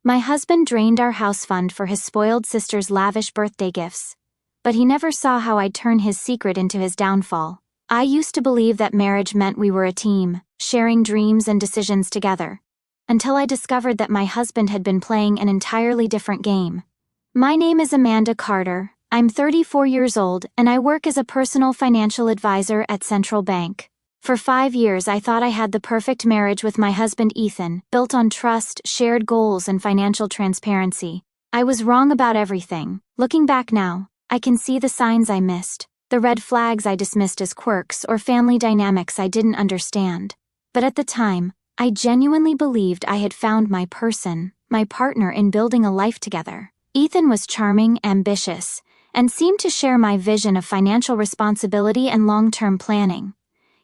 My husband drained our house fund for his spoiled sister's lavish birthday gifts. But he never saw how I'd turn his secret into his downfall. I used to believe that marriage meant we were a team, sharing dreams and decisions together. Until I discovered that my husband had been playing an entirely different game. My name is Amanda Carter, I'm 34 years old, and I work as a personal financial advisor at Central Bank. For 5 years I thought I had the perfect marriage with my husband Ethan, built on trust, shared goals, and financial transparency. I was wrong about everything. Looking back now, I can see the signs I missed, the red flags I dismissed as quirks or family dynamics I didn't understand. But at the time, I genuinely believed I had found my person, my partner in building a life together. Ethan was charming, ambitious, and seemed to share my vision of financial responsibility and long-term planning.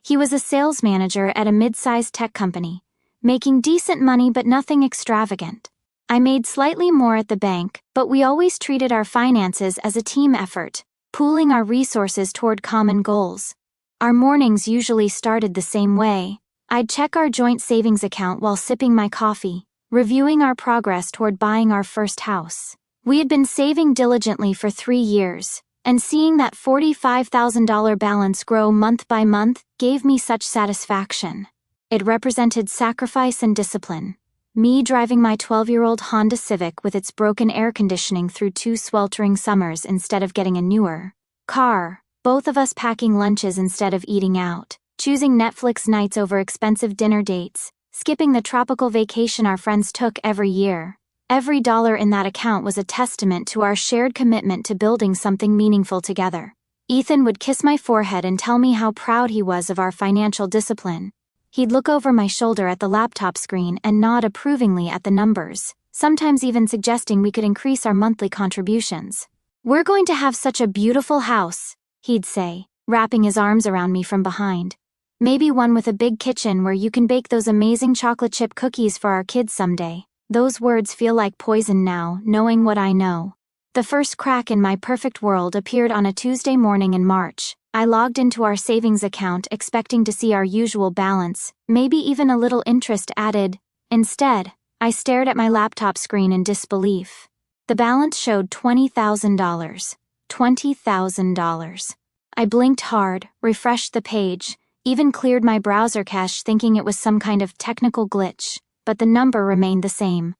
He was a sales manager at a mid-sized tech company, making decent money but nothing extravagant. I made slightly more at the bank, but we always treated our finances as a team effort, pooling our resources toward common goals. Our mornings usually started the same way. I'd check our joint savings account while sipping my coffee, reviewing our progress toward buying our first house. We had been saving diligently for 3 years, and seeing that $45,000 balance grow month by month gave me such satisfaction. It represented sacrifice and discipline. Me driving my 12-year-old Honda Civic with its broken air conditioning through 2 sweltering summers instead of getting a newer car, both of us packing lunches instead of eating out, choosing Netflix nights over expensive dinner dates, skipping the tropical vacation our friends took every year. Every dollar in that account was a testament to our shared commitment to building something meaningful together. Ethan would kiss my forehead and tell me how proud he was of our financial discipline. He'd look over my shoulder at the laptop screen and nod approvingly at the numbers, sometimes even suggesting we could increase our monthly contributions. "We're going to have such a beautiful house," he'd say, wrapping his arms around me from behind. "Maybe one with a big kitchen where you can bake those amazing chocolate chip cookies for our kids someday." Those words feel like poison now, knowing what I know. The first crack in my perfect world appeared on a Tuesday morning in March. I logged into our savings account expecting to see our usual balance, maybe even a little interest added. Instead, I stared at my laptop screen in disbelief. The balance showed $20,000. $20,000. I blinked hard, refreshed the page, even cleared my browser cache thinking it was some kind of technical glitch. But the number remained the same.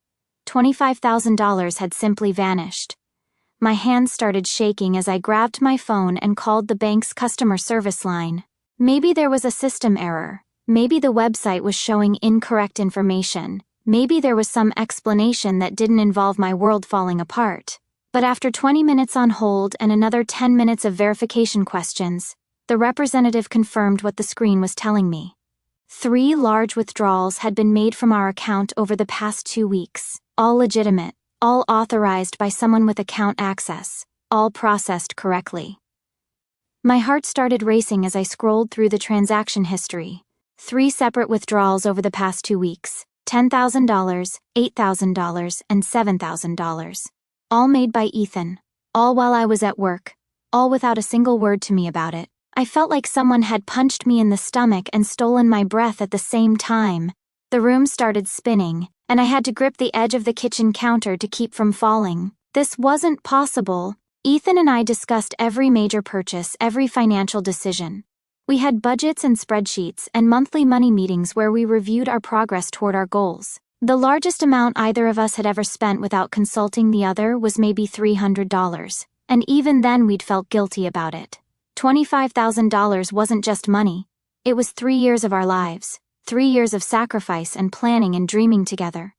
$25,000 had simply vanished. My hands started shaking as I grabbed my phone and called the bank's customer service line. Maybe there was a system error. Maybe the website was showing incorrect information. Maybe there was some explanation that didn't involve my world falling apart. But after 20 minutes on hold and another 10 minutes of verification questions, the representative confirmed what the screen was telling me. 3 large withdrawals had been made from our account over the past 2 weeks, all legitimate, all authorized by someone with account access, all processed correctly. My heart started racing as I scrolled through the transaction history. 3 separate withdrawals over the past 2 weeks, $10,000, $8,000, and $7,000. All made by Ethan, all while I was at work, all without a single word to me about it. I felt like someone had punched me in the stomach and stolen my breath at the same time. The room started spinning, and I had to grip the edge of the kitchen counter to keep from falling. This wasn't possible. Ethan and I discussed every major purchase, every financial decision. We had budgets and spreadsheets and monthly money meetings where we reviewed our progress toward our goals. The largest amount either of us had ever spent without consulting the other was maybe $300, and even then we'd felt guilty about it. $25,000 wasn't just money. It was 3 years of our lives, 3 years of sacrifice and planning and dreaming together.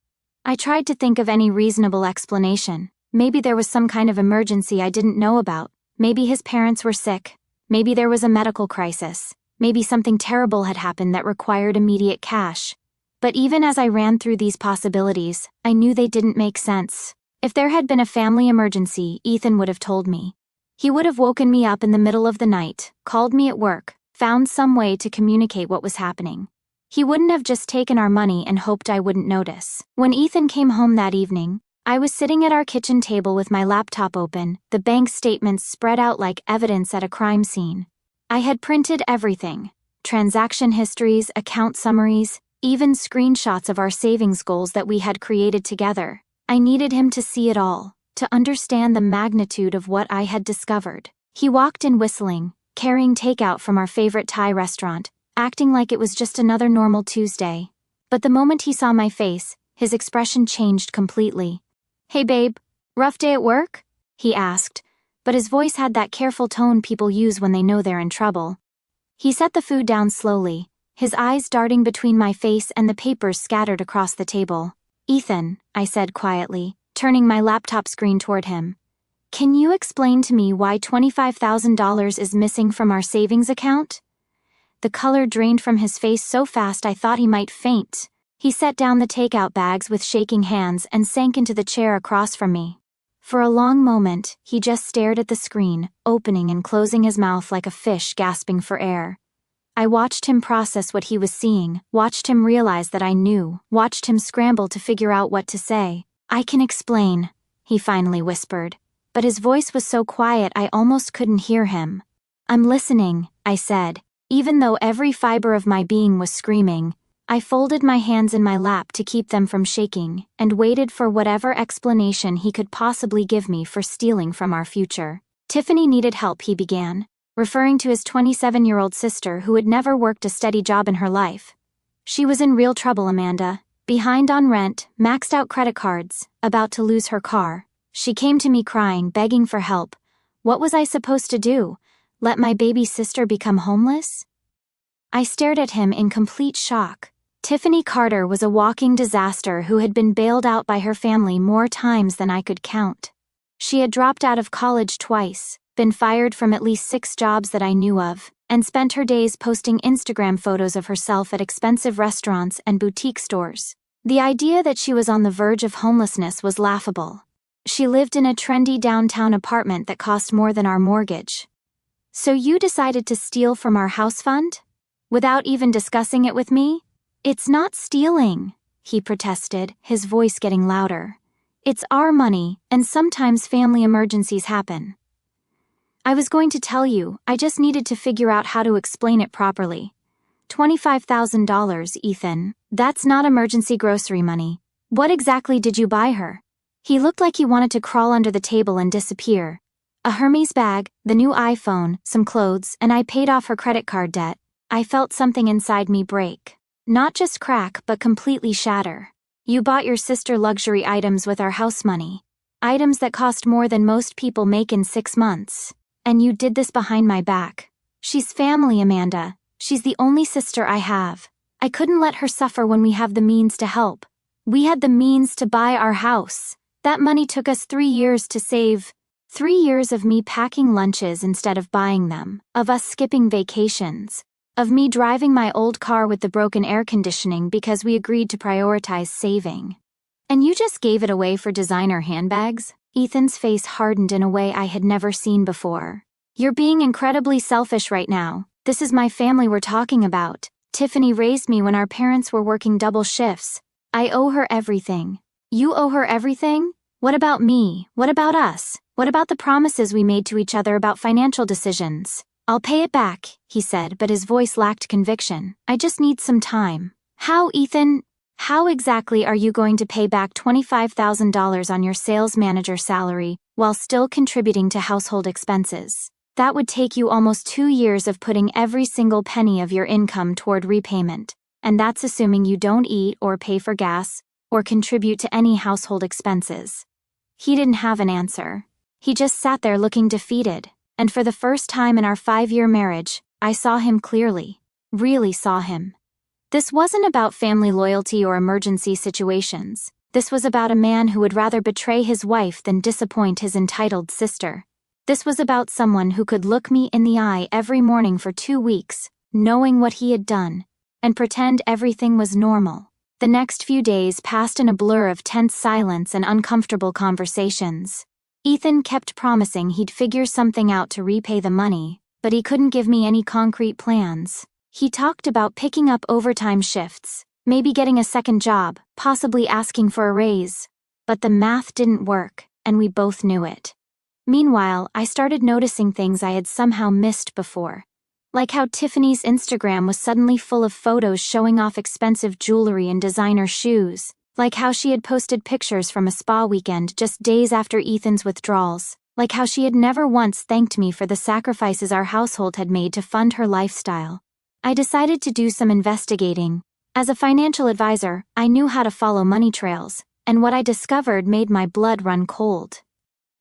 I tried to think of any reasonable explanation. Maybe there was some kind of emergency I didn't know about. Maybe his parents were sick. Maybe there was a medical crisis. Maybe something terrible had happened that required immediate cash. But even as I ran through these possibilities, I knew they didn't make sense. If there had been a family emergency, Ethan would have told me. He would have woken me up in the middle of the night, called me at work, found some way to communicate what was happening. He wouldn't have just taken our money and hoped I wouldn't notice. When Ethan came home that evening, I was sitting at our kitchen table with my laptop open, the bank statements spread out like evidence at a crime scene. I had printed everything: transaction histories, account summaries, even screenshots of our savings goals that we had created together. I needed him to see it all, to understand the magnitude of what I had discovered. He walked in whistling, carrying takeout from our favorite Thai restaurant, acting like it was just another normal Tuesday. But the moment he saw my face, his expression changed completely. "Hey babe, rough day at work?" he asked, but his voice had that careful tone people use when they know they're in trouble. He set the food down slowly, his eyes darting between my face and the papers scattered across the table. "Ethan," I said quietly, turning my laptop screen toward him. "Can you explain to me why $25,000 is missing from our savings account?" The color drained from his face so fast I thought he might faint. He set down the takeout bags with shaking hands and sank into the chair across from me. For a long moment, he just stared at the screen, opening and closing his mouth like a fish gasping for air. I watched him process what he was seeing, watched him realize that I knew, watched him scramble to figure out what to say. "I can explain," he finally whispered, but his voice was so quiet I almost couldn't hear him. "I'm listening," I said, even though every fiber of my being was screaming. I folded my hands in my lap to keep them from shaking, and waited for whatever explanation he could possibly give me for stealing from our future. "Tiffany needed help," he began, referring to his 27-year-old sister who had never worked a steady job in her life. "She was in real trouble, Amanda. Behind on rent, maxed out credit cards, about to lose her car. She came to me crying, begging for help. What was I supposed to do? Let my baby sister become homeless?" I stared at him in complete shock. Tiffany Carter was a walking disaster who had been bailed out by her family more times than I could count. She had dropped out of college twice, been fired from at least 6 jobs that I knew of, and spent her days posting Instagram photos of herself at expensive restaurants and boutique stores. The idea that she was on the verge of homelessness was laughable. She lived in a trendy downtown apartment that cost more than our mortgage. "So you decided to steal from our house fund? Without even discussing it with me?" "It's not stealing," he protested, his voice getting louder. "It's our money, and sometimes family emergencies happen." "I was going to tell you, I just needed to figure out how to explain it properly. $25,000, Ethan, that's not emergency grocery money. What exactly did you buy her?" He looked like he wanted to crawl under the table and disappear. "A Hermes bag, the new iPhone, some clothes, and I paid off her credit card debt." I felt something inside me break. Not just crack, but completely shatter. "You bought your sister luxury items with our house money. Items that cost more than most people make in 6 months. And you did this behind my back. She's family, Amanda. She's the only sister I have. I couldn't let her suffer when we have the means to help. We had the means to buy our house. That money took us 3 years to save. 3 years of me packing lunches instead of buying them, of us skipping vacations, of me driving my old car with the broken air conditioning because we agreed to prioritize saving. And you just gave it away for designer handbags?" Ethan's face hardened in a way I had never seen before. "You're being incredibly selfish right now. This is my family we're talking about. Tiffany raised me when our parents were working double shifts. I owe her everything." "You owe her everything? What about me? What about us? What about the promises we made to each other about financial decisions?" "I'll pay it back," he said, but his voice lacked conviction. "I just need some time." "How, Ethan? How exactly are you going to pay back $25,000 on your sales manager salary while still contributing to household expenses? That would take you almost 2 years of putting every single penny of your income toward repayment, and that's assuming you don't eat or pay for gas or contribute to any household expenses." He didn't have an answer. He just sat there looking defeated. And for the first time in our 5-year marriage, I saw him clearly. Really saw him. This wasn't about family loyalty or emergency situations. This was about a man who would rather betray his wife than disappoint his entitled sister. This was about someone who could look me in the eye every morning for 2 weeks, knowing what he had done, and pretend everything was normal. The next few days passed in a blur of tense silence and uncomfortable conversations. Ethan kept promising he'd figure something out to repay the money, but he couldn't give me any concrete plans. He talked about picking up overtime shifts, maybe getting a second job, possibly asking for a raise. But the math didn't work, and we both knew it. Meanwhile, I started noticing things I had somehow missed before. Like how Tiffany's Instagram was suddenly full of photos showing off expensive jewelry and designer shoes, Like how she had posted pictures from a spa weekend just days after Ethan's withdrawals. Like how she had never once thanked me for the sacrifices our household had made to fund her lifestyle. I decided to do some investigating. As a financial advisor, I knew how to follow money trails, and what I discovered made my blood run cold.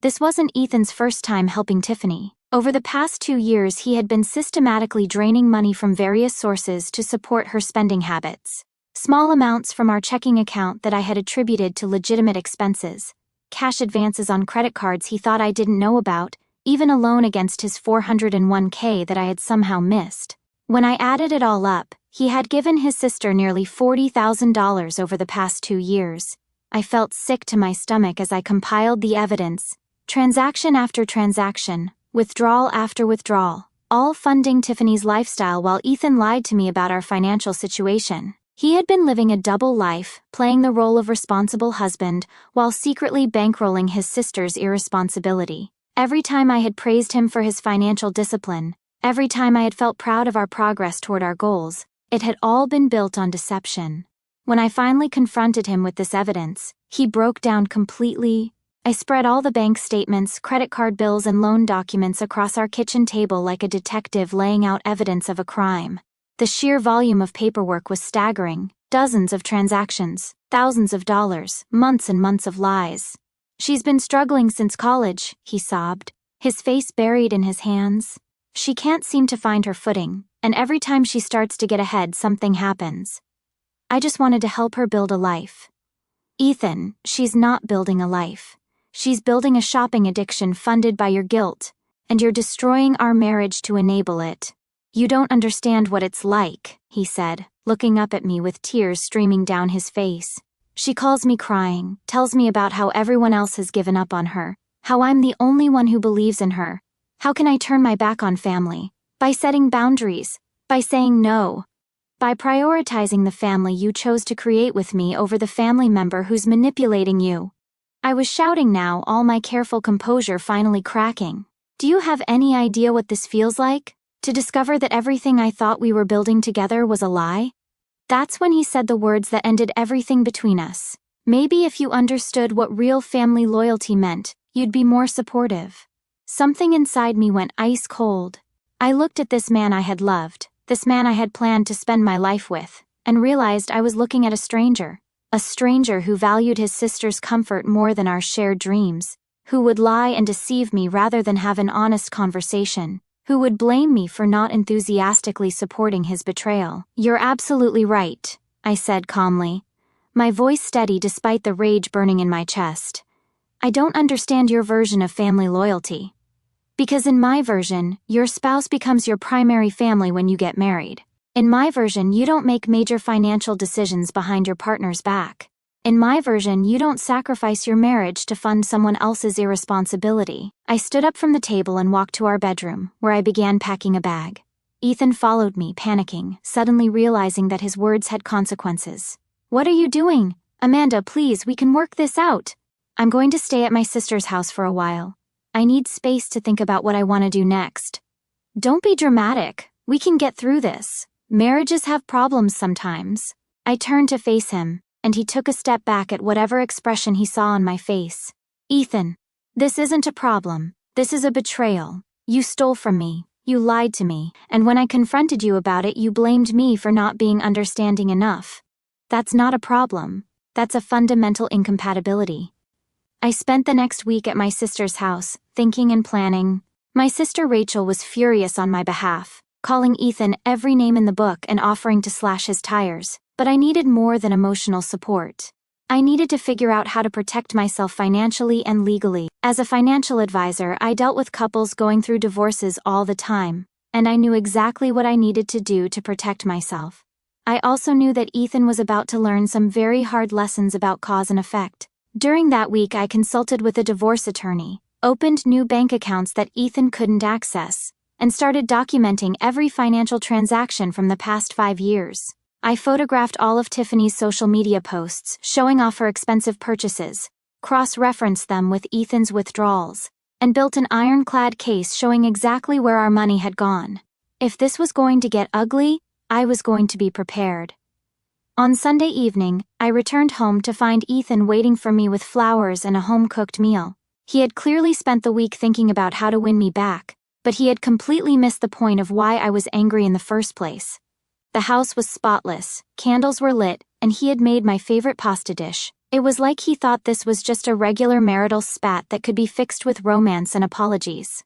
This wasn't Ethan's first time helping Tiffany. Over the past 2 years, he had been systematically draining money from various sources to support her spending habits. Small amounts from our checking account that I had attributed to legitimate expenses, cash advances on credit cards he thought I didn't know about, even a loan against his 401k that I had somehow missed. When I added it all up, he had given his sister nearly $40,000 over the past 2 years. I felt sick to my stomach as I compiled the evidence, transaction after transaction, withdrawal after withdrawal, all funding Tiffany's lifestyle while Ethan lied to me about our financial situation. He had been living a double life, playing the role of responsible husband, while secretly bankrolling his sister's irresponsibility. Every time I had praised him for his financial discipline, every time I had felt proud of our progress toward our goals, it had all been built on deception. When I finally confronted him with this evidence, he broke down completely. I spread all the bank statements, credit card bills, and loan documents across our kitchen table like a detective laying out evidence of a crime. The sheer volume of paperwork was staggering. Dozens of transactions, thousands of dollars, months and months of lies. "She's been struggling since college," he sobbed, his face buried in his hands. "She can't seem to find her footing, and every time she starts to get ahead, something happens. I just wanted to help her build a life." "Ethan, she's not building a life. She's building a shopping addiction funded by your guilt, and you're destroying our marriage to enable it. You don't understand what it's like," he said, looking up at me with tears streaming down his face. "She calls me crying, tells me about how everyone else has given up on her, how I'm the only one who believes in her. How can I turn my back on family? By setting boundaries, by saying no, by prioritizing the family you chose to create with me over the family member who's manipulating you." I was shouting now, all my careful composure finally cracking. "Do you have any idea what this feels like? To discover that everything I thought we were building together was a lie?" That's when he said the words that ended everything between us. "Maybe if you understood what real family loyalty meant, you'd be more supportive." Something inside me went ice cold. I looked at this man I had loved, this man I had planned to spend my life with, and realized I was looking at a stranger who valued his sister's comfort more than our shared dreams, who would lie and deceive me rather than have an honest conversation, who would blame me for not enthusiastically supporting his betrayal. "You're absolutely right," I said calmly, my voice steady despite the rage burning in my chest. "I don't understand your version of family loyalty. Because in my version, your spouse becomes your primary family when you get married. In my version, you don't make major financial decisions behind your partner's back. In my version, you don't sacrifice your marriage to fund someone else's irresponsibility." I stood up from the table and walked to our bedroom, where I began packing a bag. Ethan followed me, panicking, suddenly realizing that his words had consequences. "What are you doing? Amanda, please, we can work this out." "I'm going to stay at my sister's house for a while. I need space to think about what I want to do next." "Don't be dramatic. We can get through this. Marriages have problems sometimes." I turned to face him, and he took a step back at whatever expression he saw on my face. "Ethan, this isn't a problem. This is a betrayal. You stole from me, you lied to me, and when I confronted you about it, you blamed me for not being understanding enough. That's not a problem. That's a fundamental incompatibility." I spent the next week at my sister's house, thinking and planning. My sister Rachel was furious on my behalf, calling Ethan every name in the book and offering to slash his tires. But I needed more than emotional support. I needed to figure out how to protect myself financially and legally. As a financial advisor, I dealt with couples going through divorces all the time, and I knew exactly what I needed to do to protect myself. I also knew that Ethan was about to learn some very hard lessons about cause and effect. During that week, I consulted with a divorce attorney, opened new bank accounts that Ethan couldn't access, and started documenting every financial transaction from the past 5 years. I photographed all of Tiffany's social media posts, showing off her expensive purchases, cross-referenced them with Ethan's withdrawals, and built an ironclad case showing exactly where our money had gone. If this was going to get ugly, I was going to be prepared. On Sunday evening, I returned home to find Ethan waiting for me with flowers and a home-cooked meal. He had clearly spent the week thinking about how to win me back, but he had completely missed the point of why I was angry in the first place. The house was spotless, candles were lit, and he had made my favorite pasta dish. It was like he thought this was just a regular marital spat that could be fixed with romance and apologies.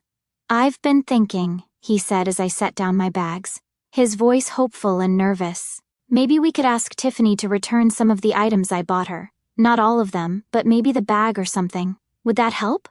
"I've been thinking," he said as I set down my bags, his voice hopeful and nervous. "Maybe we could ask Tiffany to return some of the items I bought her. Not all of them, but maybe the bag or something. Would that help?"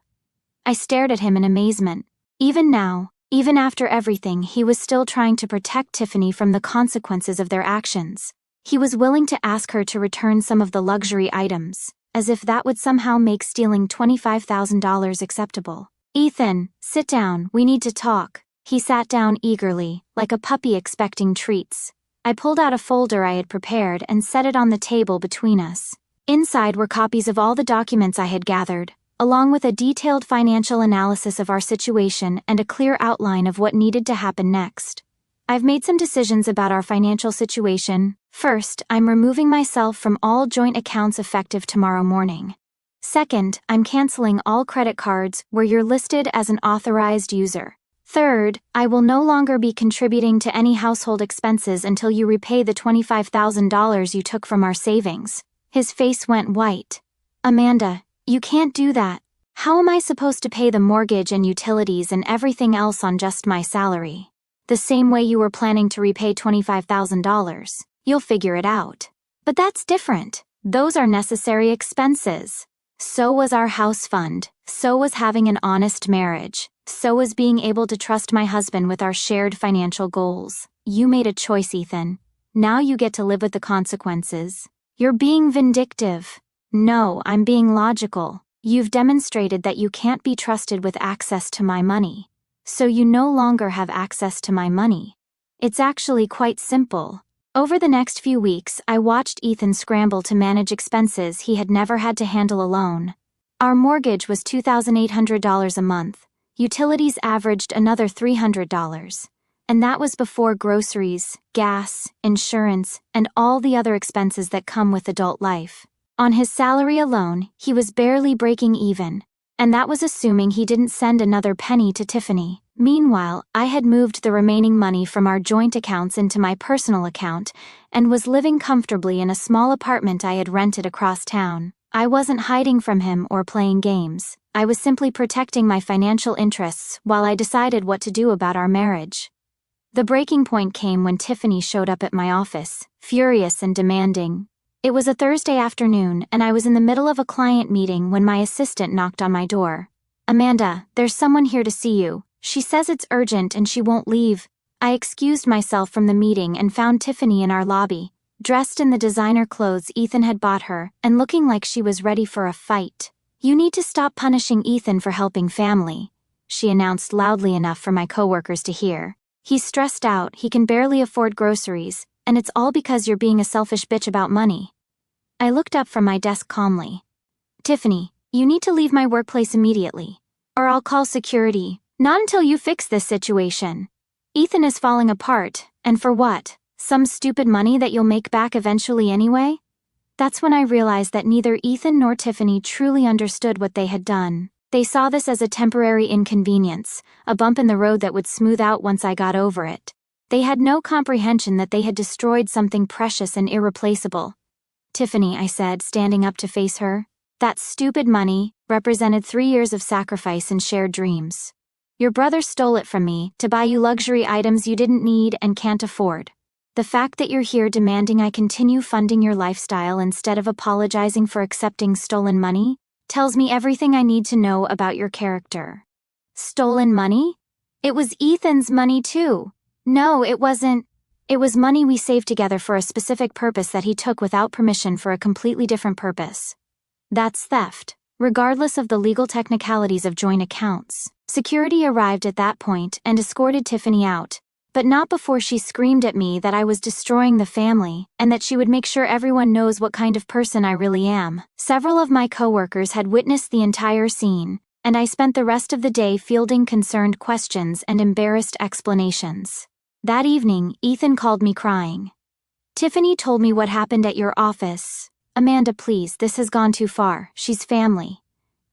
I stared at him in amazement. Even now, even after everything, he was still trying to protect Tiffany from the consequences of their actions. He was willing to ask her to return some of the luxury items, as if that would somehow make stealing $25,000 acceptable. "Ethan, sit down, we need to talk." He sat down eagerly, like a puppy expecting treats. I pulled out a folder I had prepared and set it on the table between us. Inside were copies of all the documents I had gathered, along with a detailed financial analysis of our situation and a clear outline of what needed to happen next. "I've made some decisions about our financial situation. First, I'm removing myself from all joint accounts effective tomorrow morning. Second, I'm canceling all credit cards where you're listed as an authorized user. Third, I will no longer be contributing to any household expenses until you repay the $25,000 you took from our savings." His face went white. "Amanda, you can't do that. How am I supposed to pay the mortgage and utilities and everything else on just my salary? The same way you were planning to repay $25,000. You'll figure it out." "But that's different. Those are necessary expenses. So was our house fund. So was having an honest marriage. So was being able to trust my husband with our shared financial goals. You made a choice, Ethan. Now you get to live with the consequences." "You're being vindictive." "No, I'm being logical. You've demonstrated that you can't be trusted with access to my money. So you no longer have access to my money. It's actually quite simple." Over the next few weeks, I watched Ethan scramble to manage expenses he had never had to handle alone. Our mortgage was $2,800 a month. Utilities averaged another $300. And that was before groceries, gas, insurance, and all the other expenses that come with adult life. On his salary alone, he was barely breaking even, and that was assuming he didn't send another penny to Tiffany. Meanwhile, I had moved the remaining money from our joint accounts into my personal account and was living comfortably in a small apartment I had rented across town. I wasn't hiding from him or playing games. I was simply protecting my financial interests while I decided what to do about our marriage. The breaking point came when Tiffany showed up at my office, furious and demanding. It was a Thursday afternoon, and I was in the middle of a client meeting when my assistant knocked on my door. "Amanda, there's someone here to see you. She says it's urgent and she won't leave." I excused myself from the meeting and found Tiffany in our lobby, dressed in the designer clothes Ethan had bought her and looking like she was ready for a fight. "You need to stop punishing Ethan for helping family," she announced loudly enough for my coworkers to hear. "He's stressed out, he can barely afford groceries, and it's all because you're being a selfish bitch about money." I looked up from my desk calmly. "Tiffany, you need to leave my workplace immediately, or I'll call security. Not until you fix this situation. Ethan is falling apart, and for what? Some stupid money that you'll make back eventually anyway?" That's when I realized that neither Ethan nor Tiffany truly understood what they had done. They saw this as a temporary inconvenience, a bump in the road that would smooth out once I got over it. They had no comprehension that they had destroyed something precious and irreplaceable. "Tiffany," I said, standing up to face her, "that stupid money represented 3 years of sacrifice and shared dreams. Your brother stole it from me to buy you luxury items you didn't need and can't afford. The fact that you're here demanding I continue funding your lifestyle instead of apologizing for accepting stolen money tells me everything I need to know about your character." "Stolen money? It was Ethan's money too." "No, it wasn't. It was money we saved together for a specific purpose that he took without permission for a completely different purpose. That's theft, regardless of the legal technicalities of joint accounts." Security arrived at that point and escorted Tiffany out, but not before she screamed at me that I was destroying the family and that she would make sure everyone knows what kind of person I really am. Several of my coworkers had witnessed the entire scene, and I spent the rest of the day fielding concerned questions and embarrassed explanations. That evening, Ethan called me crying. Tiffany told me what happened at your office. Amanda, please, this has gone too far. She's family.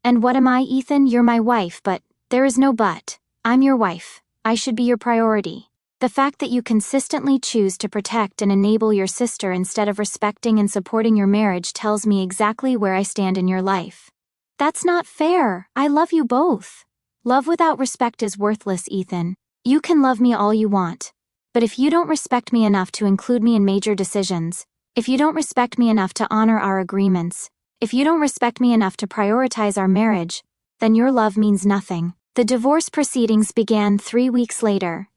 And what am I, Ethan? You're my wife, but there is no but. I'm your wife. I should be your priority. The fact that you consistently choose to protect and enable your sister instead of respecting and supporting your marriage tells me exactly where I stand in your life. That's not fair. I love you both. Love without respect is worthless, Ethan. You can love me all you want. But if you don't respect me enough to include me in major decisions, if you don't respect me enough to honor our agreements, if you don't respect me enough to prioritize our marriage, then your love means nothing. The divorce proceedings began 3 weeks later.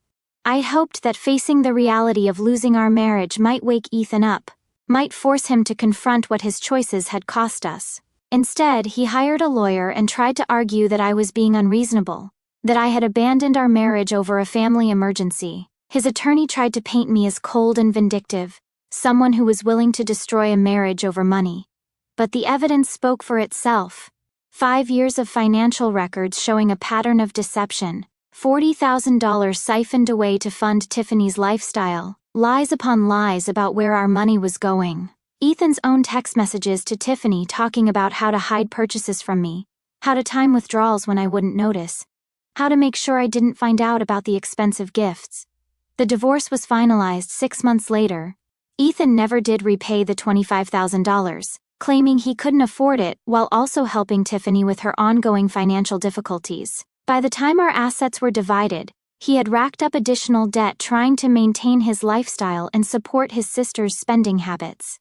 I hoped that facing the reality of losing our marriage might wake Ethan up, might force him to confront what his choices had cost us. Instead, he hired a lawyer and tried to argue that I was being unreasonable, that I had abandoned our marriage over a family emergency. His attorney tried to paint me as cold and vindictive, someone who was willing to destroy a marriage over money. But the evidence spoke for itself. 5 years of financial records showing a pattern of deception, $40,000 siphoned away to fund Tiffany's lifestyle, lies upon lies about where our money was going. Ethan's own text messages to Tiffany talking about how to hide purchases from me, how to time withdrawals when I wouldn't notice, how to make sure I didn't find out about the expensive gifts. The divorce was finalized 6 months later. Ethan never did repay the $25,000, claiming he couldn't afford it while also helping Tiffany with her ongoing financial difficulties. By the time our assets were divided, he had racked up additional debt trying to maintain his lifestyle and support his sister's spending habits.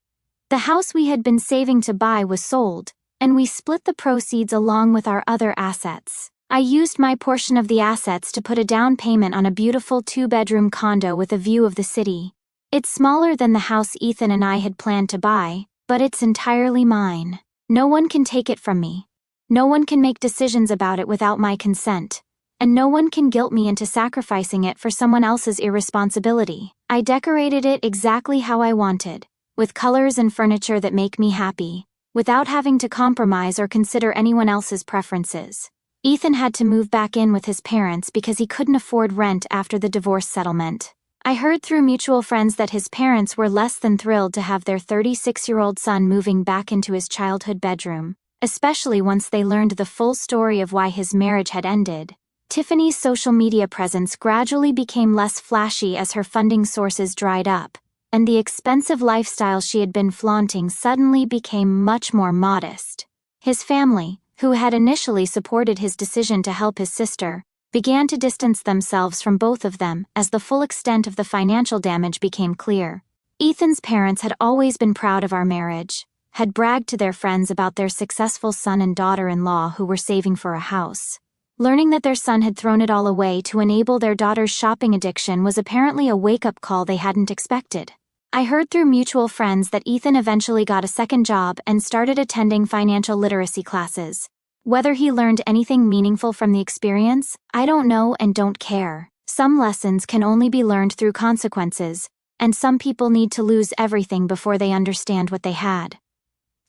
The house we had been saving to buy was sold, and we split the proceeds along with our other assets. I used my portion of the assets to put a down payment on a beautiful 2-bedroom condo with a view of the city. It's smaller than the house Ethan and I had planned to buy, but it's entirely mine. No one can take it from me. No one can make decisions about it without my consent. And no one can guilt me into sacrificing it for someone else's irresponsibility. I decorated it exactly how I wanted, with colors and furniture that make me happy, without having to compromise or consider anyone else's preferences. Ethan had to move back in with his parents because he couldn't afford rent after the divorce settlement. I heard through mutual friends that his parents were less than thrilled to have their 36-year-old son moving back into his childhood bedroom, especially once they learned the full story of why his marriage had ended. Tiffany's social media presence gradually became less flashy as her funding sources dried up, and the expensive lifestyle she had been flaunting suddenly became much more modest. His family, who had initially supported his decision to help his sister, began to distance themselves from both of them as the full extent of the financial damage became clear. Ethan's parents had always been proud of our marriage, had bragged to their friends about their successful son and daughter-in-law who were saving for a house. Learning that their son had thrown it all away to enable their daughter's shopping addiction was apparently a wake-up call they hadn't expected. I heard through mutual friends that Ethan eventually got a second job and started attending financial literacy classes. Whether he learned anything meaningful from the experience, I don't know and don't care. Some lessons can only be learned through consequences, and some people need to lose everything before they understand what they had.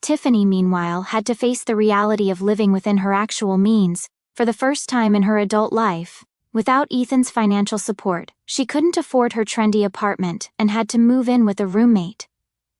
Tiffany, meanwhile, had to face the reality of living within her actual means, for the first time in her adult life. Without Ethan's financial support, she couldn't afford her trendy apartment and had to move in with a roommate.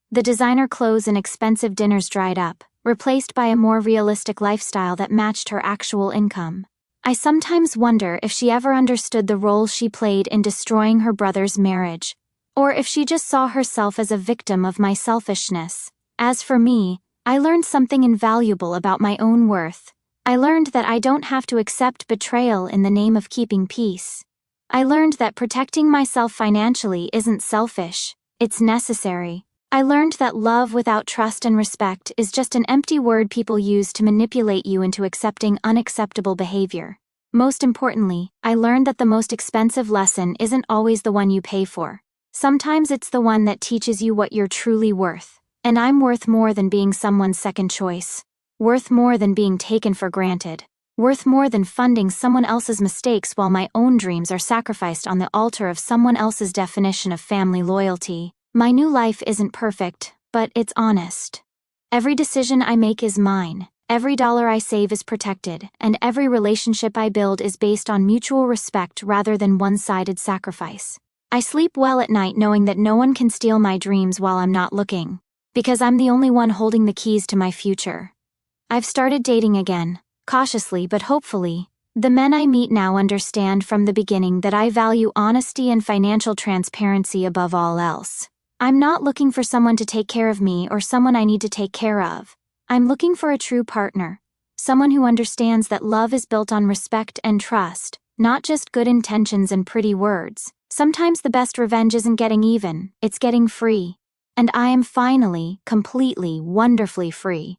The designer clothes and expensive dinners dried up, replaced by a more realistic lifestyle that matched her actual income. I sometimes wonder if she ever understood the role she played in destroying her brother's marriage, or if she just saw herself as a victim of my selfishness. As for me, I learned something invaluable about my own worth. I learned that I don't have to accept betrayal in the name of keeping peace. I learned that protecting myself financially isn't selfish, it's necessary. I learned that love without trust and respect is just an empty word people use to manipulate you into accepting unacceptable behavior. Most importantly, I learned that the most expensive lesson isn't always the one you pay for. Sometimes it's the one that teaches you what you're truly worth. And I'm worth more than being someone's second choice. Worth more than being taken for granted. Worth more than funding someone else's mistakes while my own dreams are sacrificed on the altar of someone else's definition of family loyalty. My new life isn't perfect, but it's honest. Every decision I make is mine, every dollar I save is protected, and every relationship I build is based on mutual respect rather than one-sided sacrifice. I sleep well at night knowing that no one can steal my dreams while I'm not looking, because I'm the only one holding the keys to my future. I've started dating again, cautiously but hopefully. The men I meet now understand from the beginning that I value honesty and financial transparency above all else. I'm not looking for someone to take care of me or someone I need to take care of. I'm looking for a true partner. Someone who understands that love is built on respect and trust, not just good intentions and pretty words. Sometimes the best revenge isn't getting even, it's getting free. And I am finally, completely, wonderfully free.